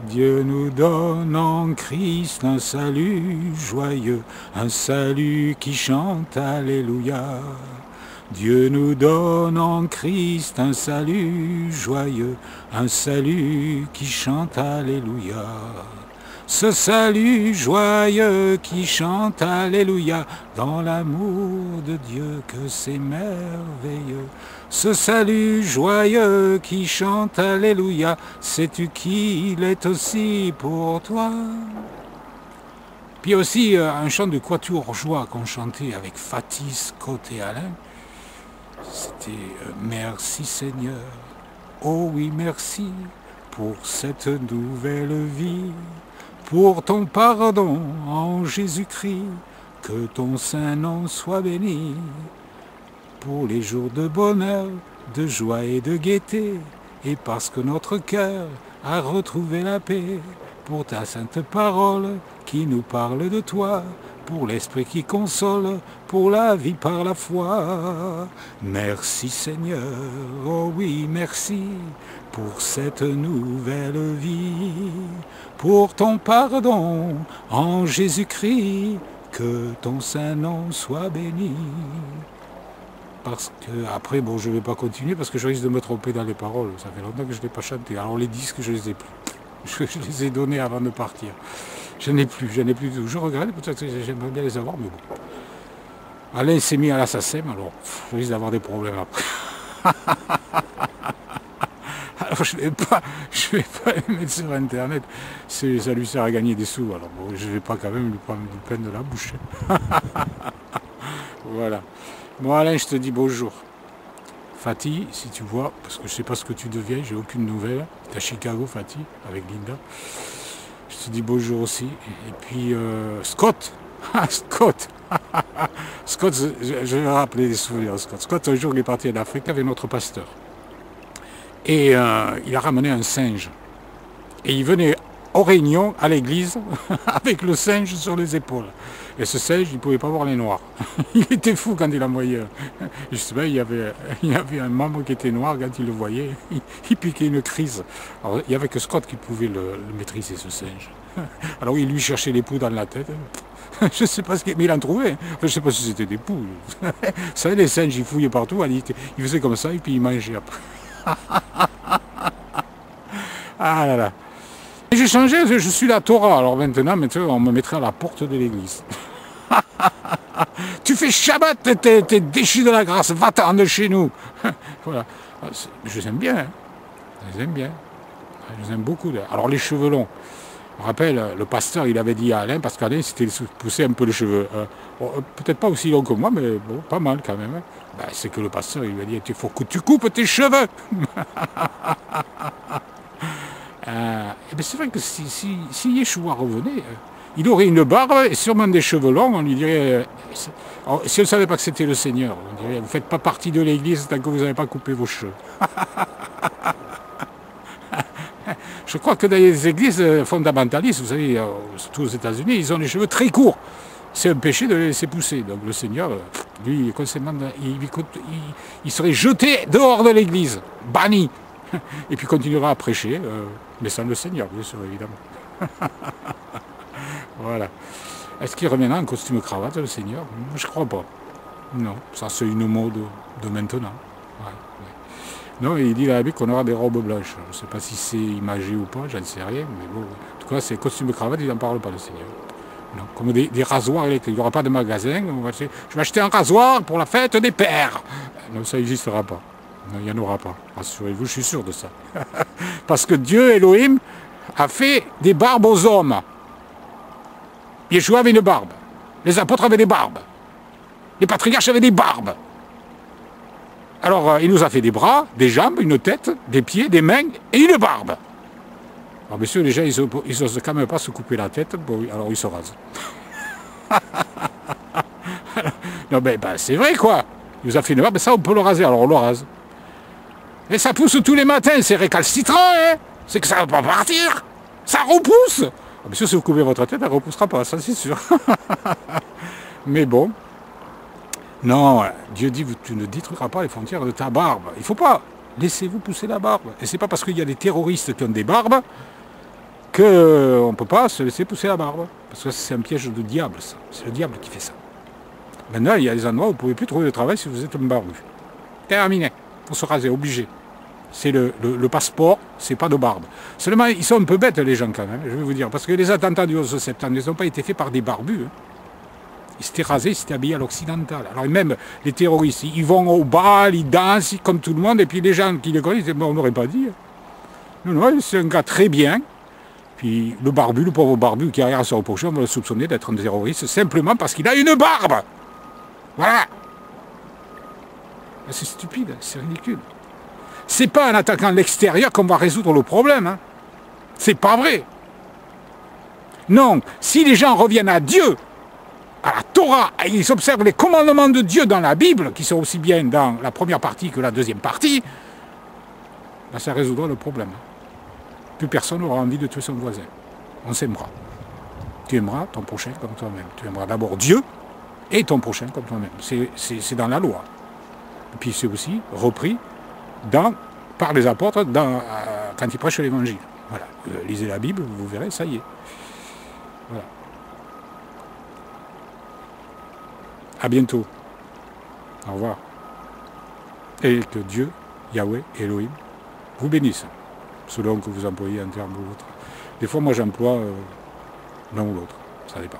Dieu nous donne en Christ un salut joyeux, un salut qui chante Alléluia. Dieu nous donne en Christ un salut joyeux, un salut qui chante Alléluia. Ce salut joyeux qui chante Alléluia, dans l'amour de Dieu que c'est merveilleux. Ce salut joyeux qui chante Alléluia, sais-tu qu'il est aussi pour toi? Puis aussi un chant de quatuor joie qu'on chantait avec Fatih, Scott et Alain. C'était merci Seigneur, oh oui merci pour cette nouvelle vie, pour ton pardon en Jésus-Christ, que ton saint nom soit béni, pour les jours de bonheur, de joie et de gaieté, et parce que notre cœur a retrouvé la paix, pour ta sainte parole qui nous parle de toi, pour l'esprit qui console, pour la vie par la foi. Merci Seigneur, oh oui merci, pour cette nouvelle vie, pour ton pardon en Jésus-Christ, que ton saint nom soit béni. Parce que après, bon, je ne vais pas continuer parce que je risque de me tromper dans les paroles. Ça fait longtemps que je ne l'ai pas chanté. Alors les disques, je les ai plus. Je les ai donnés avant de partir. Je n'ai plus du tout. Je regrette, peut-être que j'aimerais bien les avoir, mais bon. Alain s'est mis à la SACEM, alors je risque d'avoir des problèmes après. Alors je ne vais pas les mettre sur Internet. Ça lui sert à gagner des sous. Alors bon, je ne vais pas quand même lui prendre du pain de la bouche. Voilà. Bon Alain, je te dis bonjour. Fatih, si tu vois, parce que je ne sais pas ce que tu deviens, j'ai aucune nouvelle. Tu es à Chicago, Fatih, avec Linda. Je te dis bonjour aussi. Et puis Scott. Scott. Scott, je vais rappeler des souvenirs. Scott, un jour, il est parti en Afrique avec notre pasteur. Et il a ramené un singe. Et il venait aux réunions, à l'église, avec le singe sur les épaules. Et ce singe, il ne pouvait pas voir les noirs. Il était fou quand il en voyait. Justement, il y avait un membre qui était noir, quand il le voyait, il piquait une crise. Alors, il n'y avait que Scott qui pouvait le maîtriser, ce singe. Alors il lui cherchait les poux dans la tête. Je ne sais pas ce qu'il... Mais il en trouvait. Enfin, je ne sais pas si c'était des poux. Vous savez, les singes, ils fouillaient partout. Il faisait comme ça et puis il mangeait après. Ah là là. J'ai changé, je suis la Torah. Alors maintenant, on me mettrait à la porte de l'église. Tu fais Shabbat, t'es déchu de la grâce, va-t'en de chez nous. Voilà. Je les aime bien. Hein. Je les aime bien. Je les aime beaucoup. Alors les cheveux longs. Je me rappelle, le pasteur, il avait dit à Alain, parce qu'Alain s'était poussé un peu les cheveux. Peut-être pas aussi long que moi, mais bon, pas mal quand même. Hein. Ben, c'est que le pasteur, il lui a dit, il faut que tu coupes tes cheveux. Et bien c'est vrai que si Yeshua revenait, il aurait une barbe et sûrement des cheveux longs, on lui dirait, si on ne savait pas que c'était le Seigneur, on dirait, vous ne faites pas partie de l'église tant que vous n'avez pas coupé vos cheveux. Je crois que dans les églises fondamentalistes, vous savez, surtout aux États-Unis, ils ont les cheveux très courts. C'est un péché de les laisser pousser. Donc le Seigneur, lui, il serait jeté dehors de l'église, banni. Et puis continuera à prêcher, mais sans le Seigneur, bien sûr, évidemment. Voilà. Est-ce qu'il reviendra en costume cravate, le Seigneur? Je ne crois pas. Non, ça c'est une mode de maintenant. Ouais, ouais. Non, il dit là qu'on aura des robes blanches. Je ne sais pas si c'est imagé ou pas, j'en sais rien, mais bon. En tout cas, c'est costume cravate, il n'en parle pas, le Seigneur. Non, comme des rasoirs électriques. Il n'y aura pas de magasin. Je vais acheter un rasoir pour la fête des pères. Non, ça n'existera pas. Non, il n'y en aura pas. Rassurez-vous, je suis sûr de ça. Parce que Dieu, Elohim, a fait des barbes aux hommes. Yeshua avait une barbe. Les apôtres avaient des barbes. Les patriarches avaient des barbes. Alors, il nous a fait des bras, des jambes, une tête, des pieds, des mains et une barbe. Alors, bien sûr, les gens, ils n'osent quand même pas se couper la tête. Bon, alors, ils se rasent. Non, ben, c'est vrai, quoi. Il nous a fait une barbe, ça, on peut le raser. Alors, on le rase. Et ça pousse tous les matins, c'est récalcitrant, hein. C'est que ça ne va pas partir. Ça repousse. Ah, bien sûr, si vous coupez votre tête, elle ne repoussera pas, ça c'est sûr. Mais bon. Non, Dieu dit, tu ne détruiras pas les frontières de ta barbe. Il ne faut pas. Laissez-vous pousser la barbe. Et c'est pas parce qu'il y a des terroristes qui ont des barbes qu'on ne peut pas se laisser pousser la barbe. Parce que c'est un piège de diable, ça. C'est le diable qui fait ça. Maintenant, il y a des endroits où vous ne pouvez plus trouver de travail si vous êtes un barbu. Terminé. Il faut se raser, obligé. C'est le passeport, c'est pas de barbe. Seulement, ils sont un peu bêtes, les gens, quand même, je vais vous dire. Parce que les attentats du 11 septembre, ils n'ont pas été faits par des barbus. Hein. Ils s'étaient rasés, ils s'étaient habillés à l'occidental. Alors même les terroristes, ils vont au bal, ils dansent comme tout le monde, et puis les gens qui les connaissent, ils disent, on n'aurait pas dit. Non, non, c'est un gars très bien. Puis le barbu, le pauvre barbu qui est arrière sur le pochon, on va le soupçonner d'être un terroriste simplement parce qu'il a une barbe. Voilà. C'est stupide, c'est ridicule. C'est pas en attaquant l'extérieur qu'on va résoudre le problème. Hein. C'est pas vrai. Non, si les gens reviennent à Dieu, à la Torah, et ils observent les commandements de Dieu dans la Bible, qui sont aussi bien dans la première partie que la deuxième partie, ben ça résoudra le problème. Plus personne n'aura envie de tuer son voisin. On s'aimera. Tu aimeras ton prochain comme toi-même. Tu aimeras d'abord Dieu et ton prochain comme toi-même. C'est dans la loi. Et puis c'est aussi repris par les apôtres quand ils prêchent l'évangile. Voilà. Lisez la Bible, vous verrez, ça y est. Voilà. À bientôt. Au revoir. Et que Dieu, Yahweh, Elohim, vous bénisse, selon que vous employez un terme ou l'autre. Des fois, moi, j'emploie l'un ou l'autre. Ça dépend.